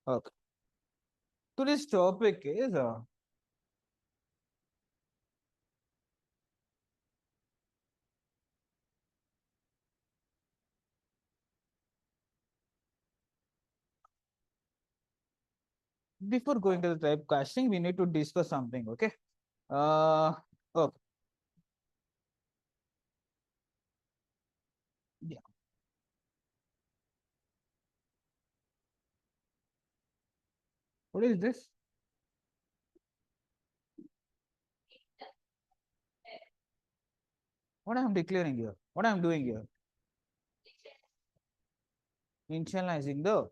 Okay. Today's topic is before going to the typecasting, we need to discuss something. Okay. Uh, okay. Yeah. What is this? What I'm declaring here? What I'm doing here? Initializing the.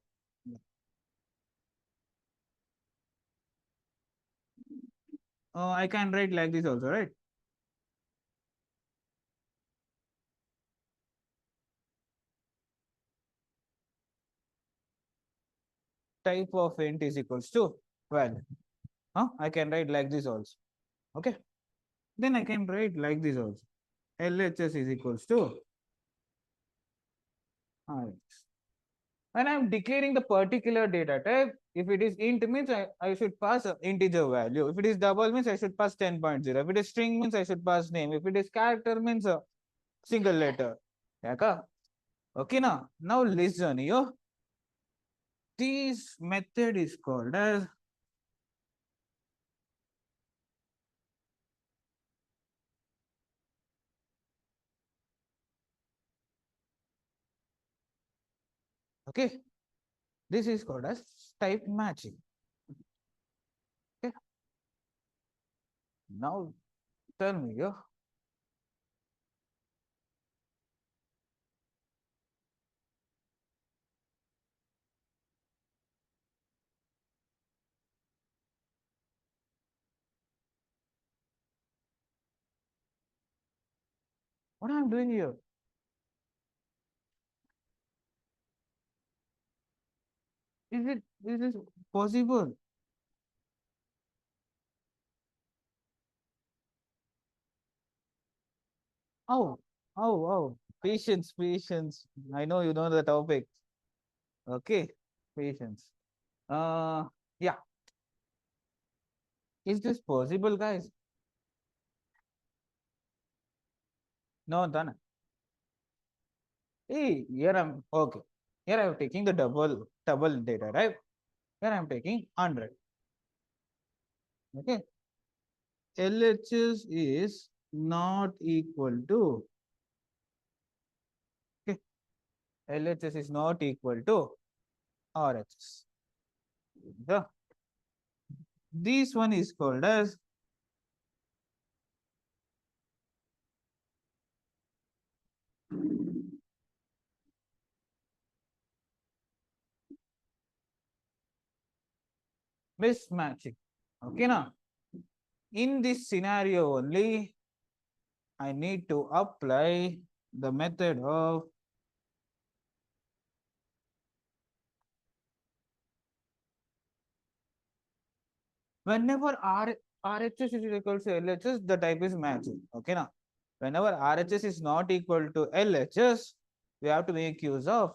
I can write like this also, right? Type of int is equals to value. I can write like this also. Okay. Then I can write like this also. LHS is equals to RHS. When I'm declaring the particular data type, if it is int means I should pass an integer value. If it is double means I should pass 10.0. If it is string means I should pass name. If it is character means a single letter. Yaka? Okay now. Now listen here. This method is called as okay. This is called as type matching. Okay. Now tell me here. What I'm doing here? Is it possible? Oh, oh. Patience, patience. I know you know the topic. Okay, patience. Uh, yeah. Is this possible, guys? No, done. Hey, here I'm okay. Here I'm taking the double data, right? Here I'm taking 100. Okay. LHS is not equal to okay. LHS is not equal to RHS. The this one is called as mismatching. Okay, now in this scenario only, I need to apply the method of whenever RHS is equal to LHS, the type is matching. Okay, now whenever RHS is not equal to LHS, we have to make use of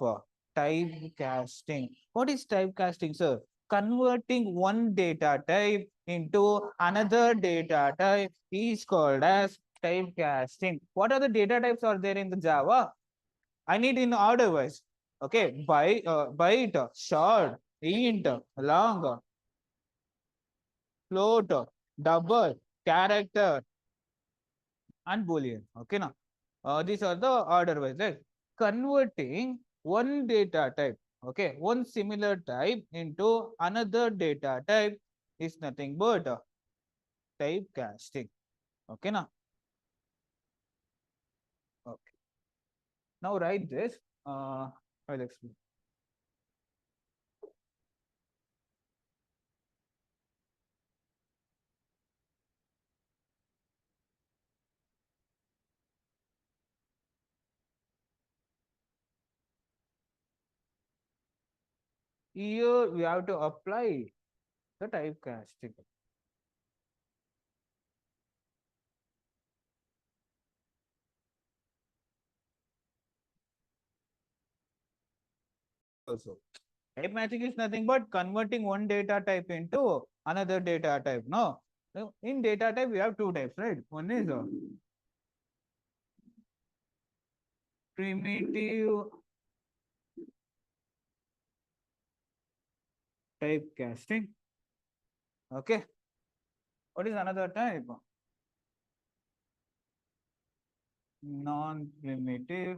typecasting. What is typecasting, sir? Converting one data type into another data type is called as typecasting. What are the data types are there in the Java? I need in order wise. Okay, byte, short, int, long, float, double, character, and boolean. Okay, now these are the order wise. Right? Converting one data type, okay, one similar type into another data type is nothing but typecasting. Okay, now okay. Now write this. I'll explain. Here we have to apply the typecasting. Also. Type matching is nothing but converting one data type into another data type. No. So in data type, we have two types, right? One is primitive typecasting. Okay. What is another type? Non-primitive.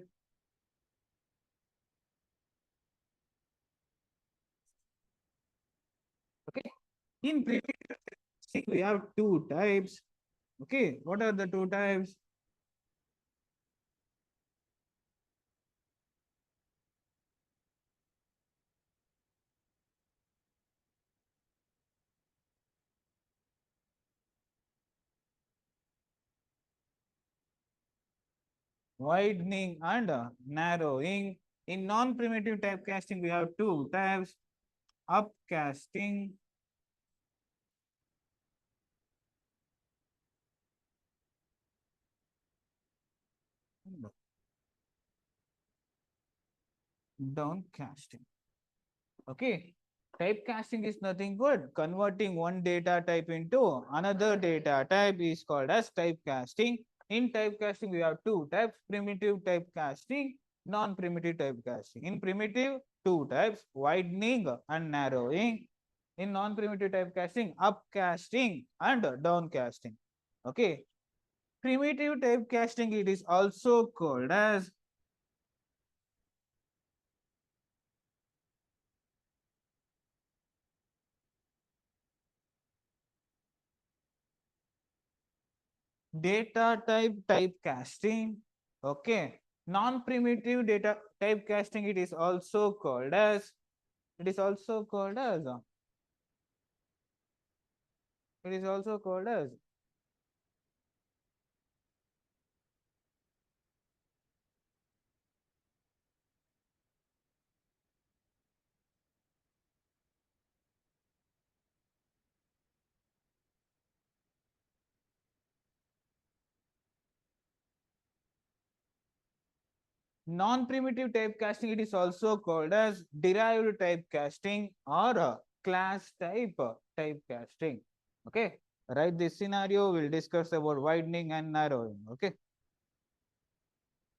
Okay. In primitive, we have two types. Okay. What are the two types? Widening and narrowing. In non-primitive typecasting, we have two types: upcasting and downcasting. Okay. Typecasting is nothing but converting one data type into another data type is called as typecasting. In typecasting, we have two types: primitive typecasting, non-primitive typecasting. In primitive, two types: widening and narrowing. In non-primitive typecasting, upcasting and downcasting. Okay. Primitive typecasting, it is also called as data type typecasting. Okay. Non-primitive data typecasting, it is also called as, it is also called as, it is also called as non-primitive typecasting, it is also called as derived typecasting or class type typecasting. Okay. Right, this scenario we'll discuss about widening and narrowing. Okay.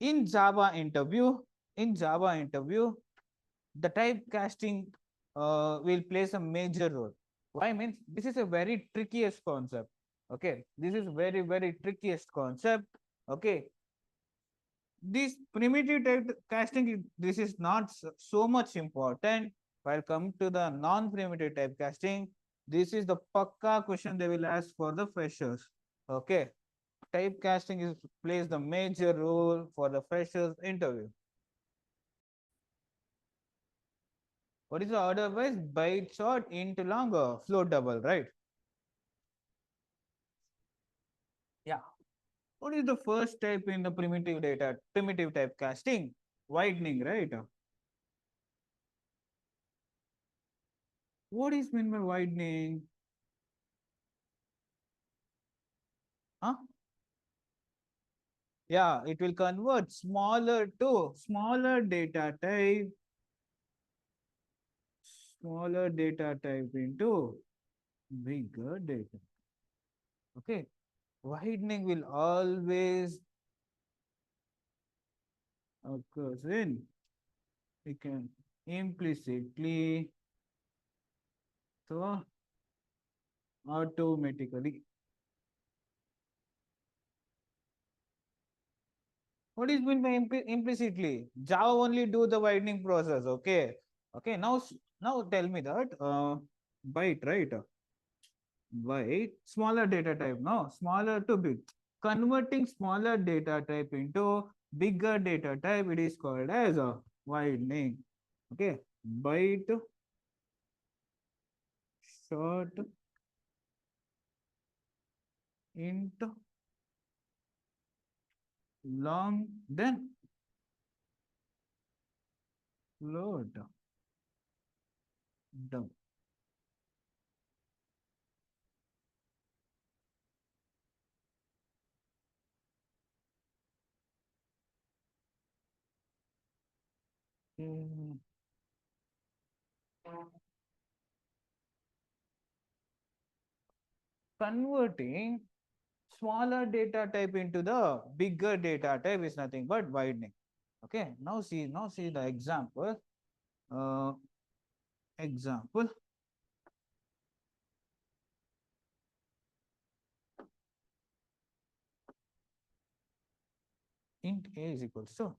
In Java interview, in Java interview, the typecasting will plays a major role. Why means this is a very trickiest concept. Okay, this is very trickiest concept. Okay, this primitive typecasting, this is not so much important. While come to the non-primitive typecasting, this is the pakka question they will ask for the freshers. Okay, typecasting is plays the major role for the freshers interview. What is the order wise? Byte short, int long, float double, right? Yeah. What is the first type in the primitive data, primitive typecasting? Widening, right? What is meant by widening? Huh? Yeah, it will convert smaller data type, smaller data type into bigger data. Okay. Widening will always occurs in, we can implicitly, so automatically. What is meant by implicitly? Java only do the widening process. Okay. Okay. Now tell me that byte, right? Byte, smaller data type. No, smaller to big. Converting smaller data type into bigger data type, it is called as a widening. Okay. Byte short int long then float down. Converting smaller data type into the bigger data type is nothing but widening. Okay, now see the example. Uh, example, int a is equals to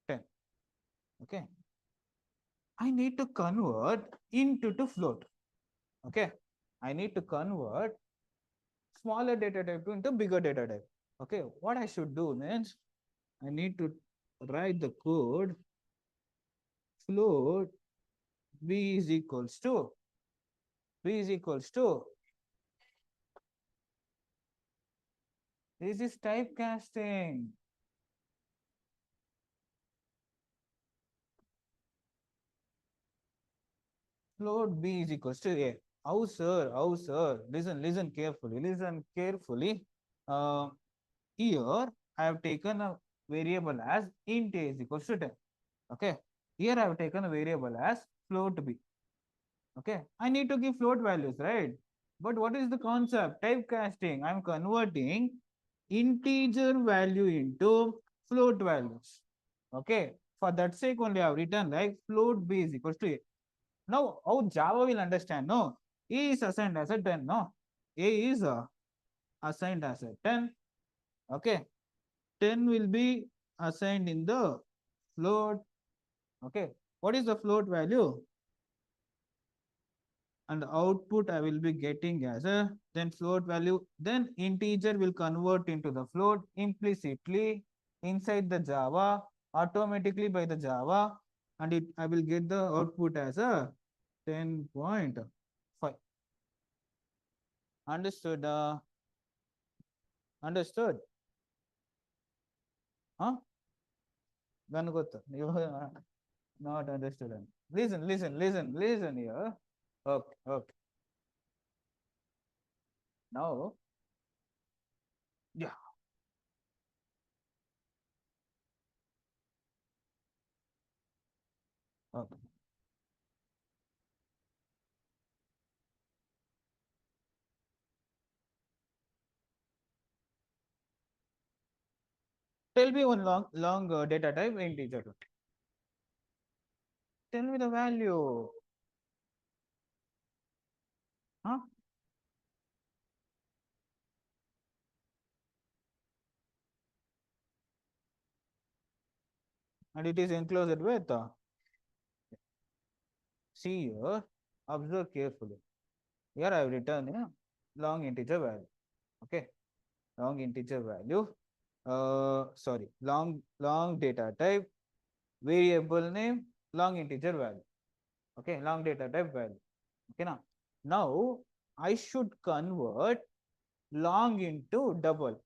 10. Okay, I need to convert into to float. Okay, I need to convert smaller data type into bigger data type. Okay, what I should do means I need to write the code float b is equals to b is equals to this is typecasting. Float b is equals to a. How sir? How sir? Listen carefully. Listen carefully. Uh, Here I have taken a variable as int a is equals to 10. Okay. Here I have taken a variable as float b. Okay. I need to give float values, right? But what is the concept? Typecasting. I'm converting integer value into float values. Okay. For that sake only I have written like float b is equals to a. Now, how Java will understand? No, A is assigned as a 10. No, A is assigned as a 10. Okay, 10 will be assigned in the float. Okay, what is the float value? And the output I will be getting as a then float value. Then integer will convert into the float implicitly inside the Java automatically by the Java, and I will get the output as a 10.5. Understood? Understood? Huh? Ganugottu. You not understood. Listen here. Okay, okay. Now, yeah, okay. Tell me one long data type integer. Tell me the value. Huh? And it is enclosed with see here, observe carefully. Here I have written long integer value. Okay, long integer value. Sorry, long data type, variable name, long integer value. Okay, long data type value. Okay, now I should convert long into double.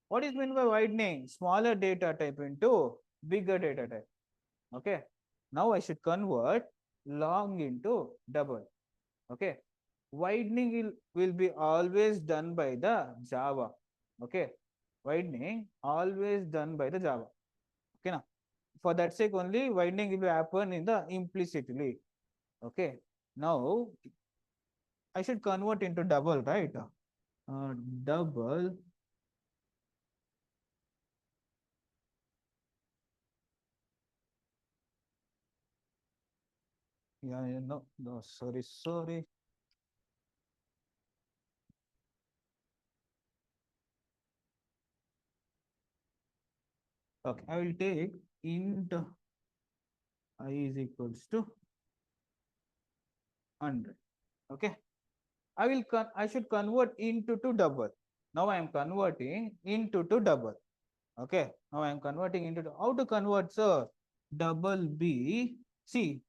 What is meant by widening? Smaller data type into bigger data type. Okay, now I should convert long into double. Okay, widening will be always done by the Java. Okay, widening always done by the Java. Okay, now for that sake only widening will happen in the implicitly. Okay, now I should convert into double, right? Double. Yeah, no, sorry. Okay, I will take int I is equals to 100. Okay, I should convert into to double. Now I am converting into to double. Okay, now I am converting into how to convert, sir? Double B. See,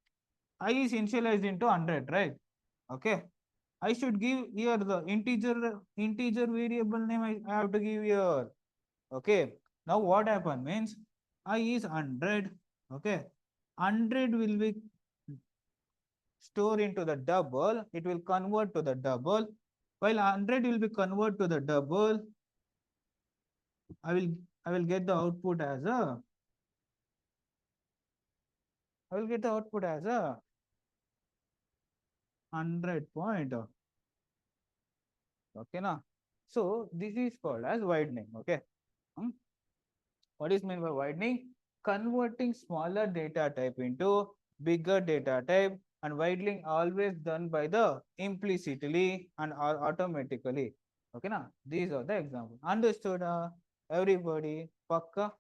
I is initialized into 100, right? Okay, I should give here the integer variable name I have to give here. Okay, now what happen means I is 100. Okay, 100 will be store into the double, it will convert to the double. While 100 will be convert to the double, I will I will get the output as a I will get the output as a 100 point. Okay, now. So this is called as widening. Okay. Hmm? What is meant by widening? Converting smaller data type into bigger data type, and widening always done by the implicitly and or automatically. Okay, now these are the examples. Understood? Everybody? Pakka?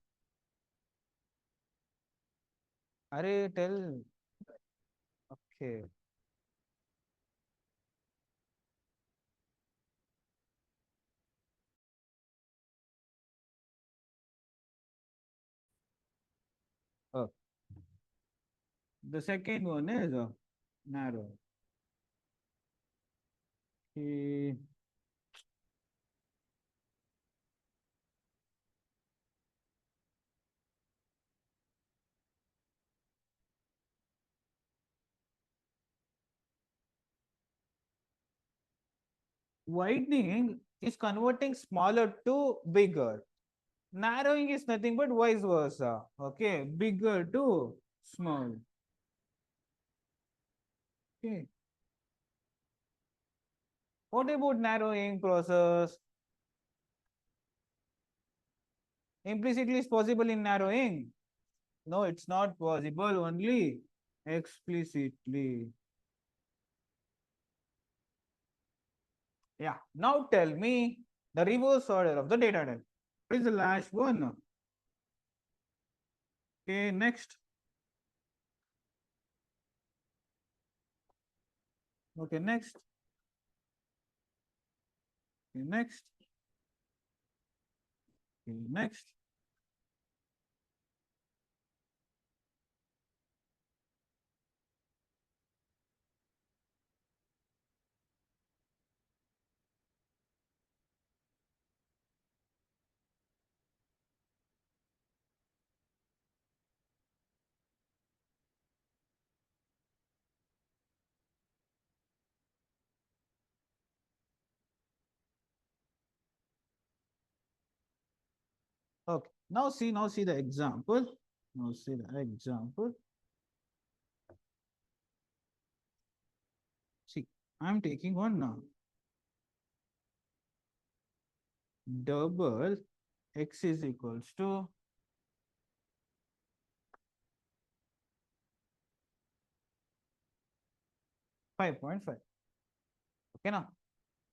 Arey, tell. Okay. Oh, the second one is narrow. Okay. Widening is converting smaller to bigger. Narrowing is nothing but vice versa. Okay, bigger to small. Okay. What about narrowing process? Implicitly is possible in narrowing. No, it's not possible, only explicitly. Yeah. Now tell me the reverse order of the data type. What is the last one? Okay, next. Okay, next. Okay, next. Okay, next. Okay. Now see the example. Now see the example. See, I'm taking one now. Double x is equals to 5.5. Okay,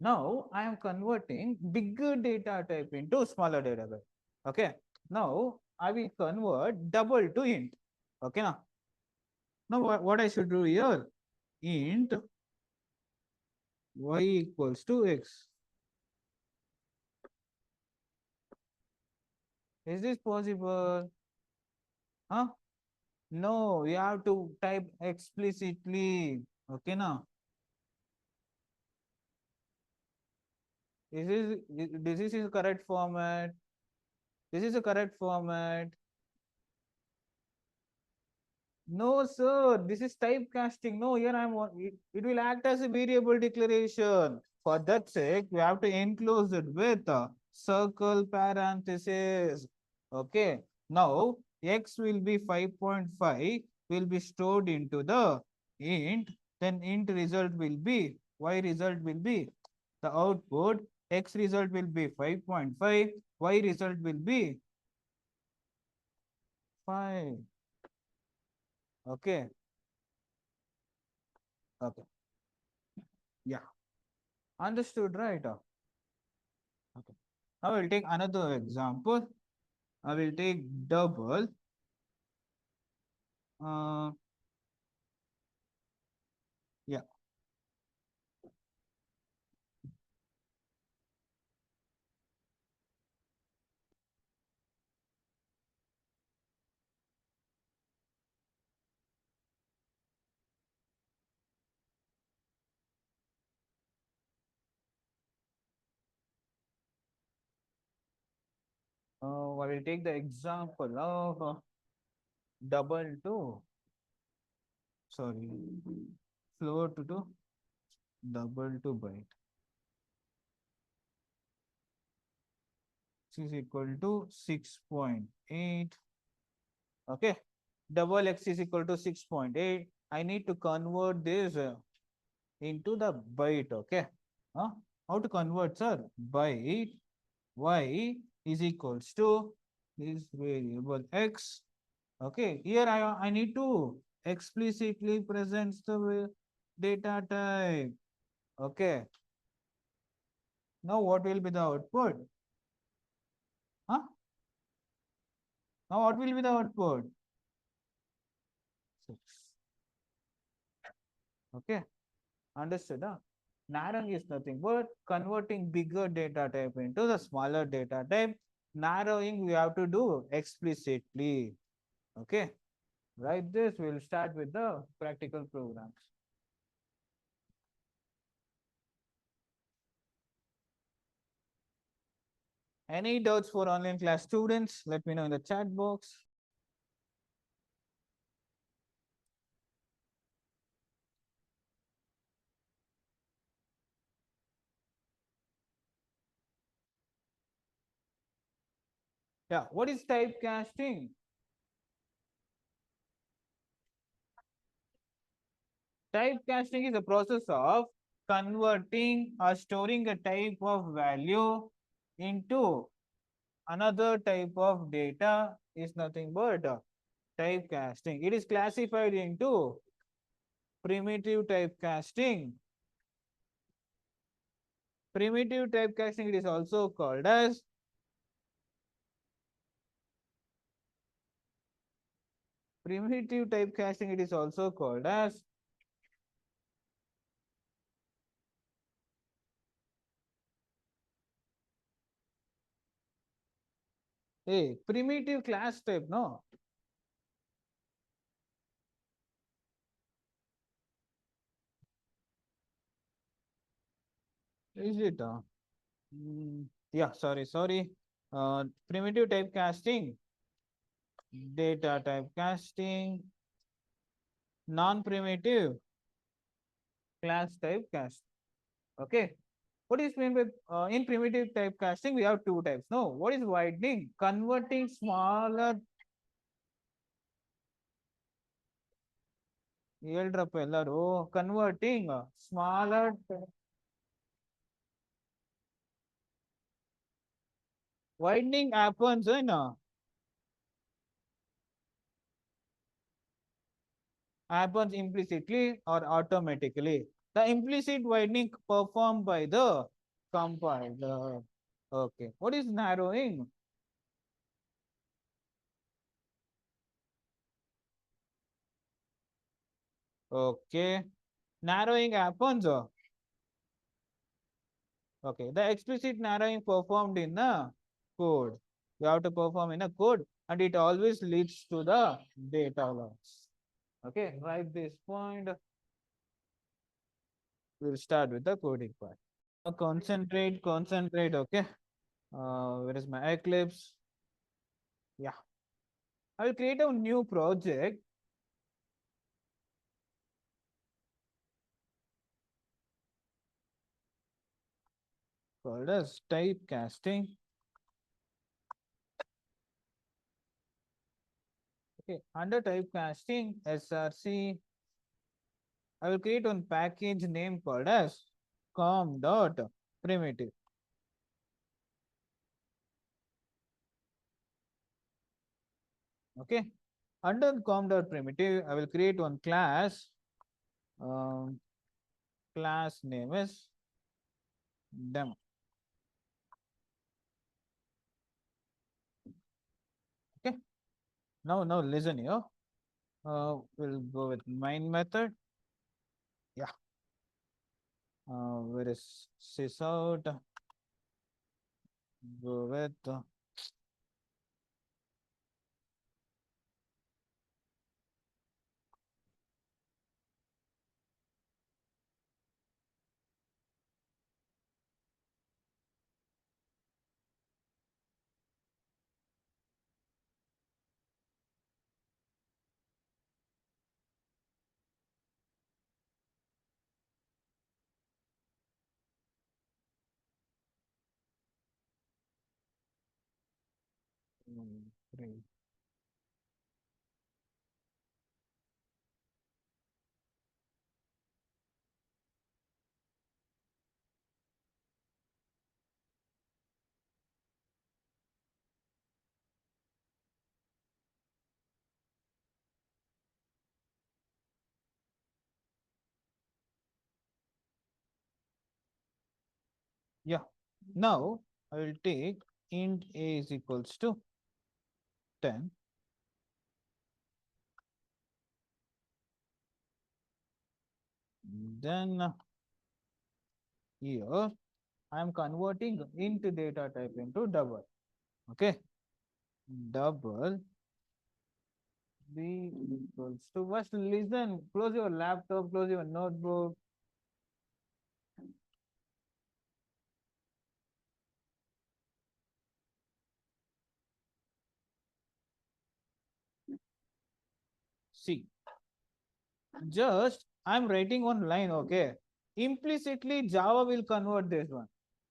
now I am converting bigger data type into smaller data type. Okay, now I will convert double to int. Okay, now what I should do here? Int y equals to x. Is this possible? Huh? No, we have to type explicitly. Okay, now this is correct format. This is the correct format. No, sir, this is typecasting. No, here it will act as a variable declaration. For that sake, we have to enclose it with a circle parenthesis. Okay. Now, x will be 5.5 will be stored into the int. Then int result will be, y result will be the output. X result will be 5.5. Y result will be 5. Okay. Okay. Yeah. Understood, right? Okay. Now we'll take another example. I will take double. Uh, yeah. I will take the example of double to, sorry, float to double to byte. This is equal to 6.8. Okay. Double x is equal to 6.8. I need to convert this into the byte. Okay. Huh? How to convert, sir? Byte y is equals to this variable x. Okay. Here I need to explicitly present the data type. Okay. Now what will be the output? Huh? Now what will be the output? 6. Okay. Understood? Huh? Narrowing is nothing but converting bigger data type into the smaller data type. Narrowing we have to do explicitly. Okay. Right, this we'll start with the practical programs. Any doubts for online class students? Let me know in the chat box. Yeah, what is typecasting? Typecasting is a process of converting or storing a type of value into another type of data is nothing but typecasting. It is classified into primitive typecasting. Primitive typecasting it is also called as primitive typecasting it is also called as a primitive class type, no? Is it? Yeah, sorry. Primitive typecasting, data typecasting, non-primitive class typecast. Okay. What is mean by in primitive typecasting? We have two types. No, what is widening? Converting smaller. ಹೇಳ್ರಪ್ಪ ಎಲ್ಲರೂ converting smaller widening happens happens implicitly or automatically. The implicit widening performed by the compiler. Okay. What is narrowing? Okay. Narrowing happens. Okay. The explicit narrowing performed in the code. You have to perform in a code and it always leads to the data loss. Okay. Write this point. We'll start with the coding part. Concentrate. Okay. Where is my Eclipse? Yeah. I will create a new project called as typecasting. Okay, under typecasting, SRC, I will create one package name called as com.primitive. Okay, under com.primitive, I will create one class. Um, class name is demo. Okay, now listen here. We'll go with main method. Yeah. Where is sysout? Go with three. Yeah. Now I will take int a is equals to 10. Then here I am converting int data type into double. Okay. Double b equals to, first listen, close your laptop, close your notebook. See, just I'm writing one line, okay. Implicitly, Java will convert this one.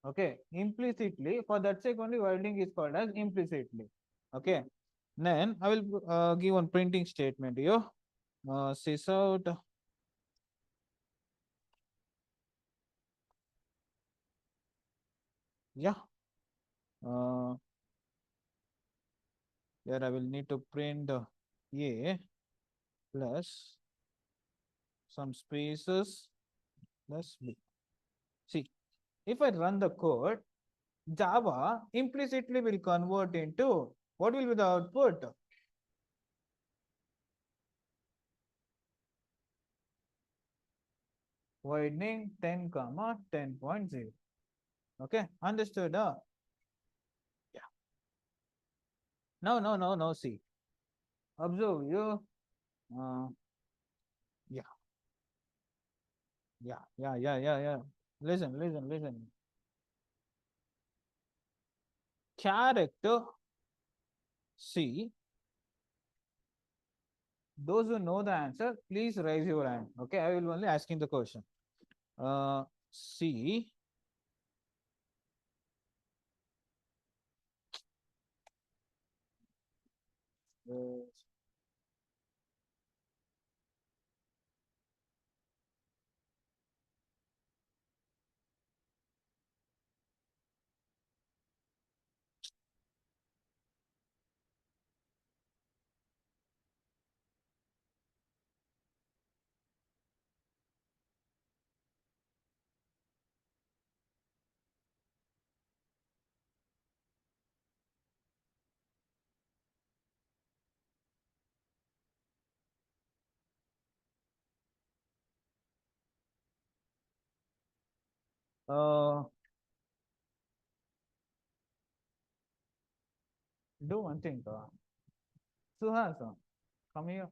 Okay, implicitly, for that sake only wording is called as implicitly. Okay, then I will give one printing statement here. Sys out. Yeah. Uh, here I will need to print a plus some spaces plus b. See, if I run the code, Java implicitly will convert into what will be the output? Widening 10 comma 10.0. Okay, understood? Yeah. No. See, observe you. Uh, yeah, yeah. Listen. Character. See, those who know the answer, please raise your hand. Okay, I will only asking the question. See, uh, uh, do one thing. Suhas, come here.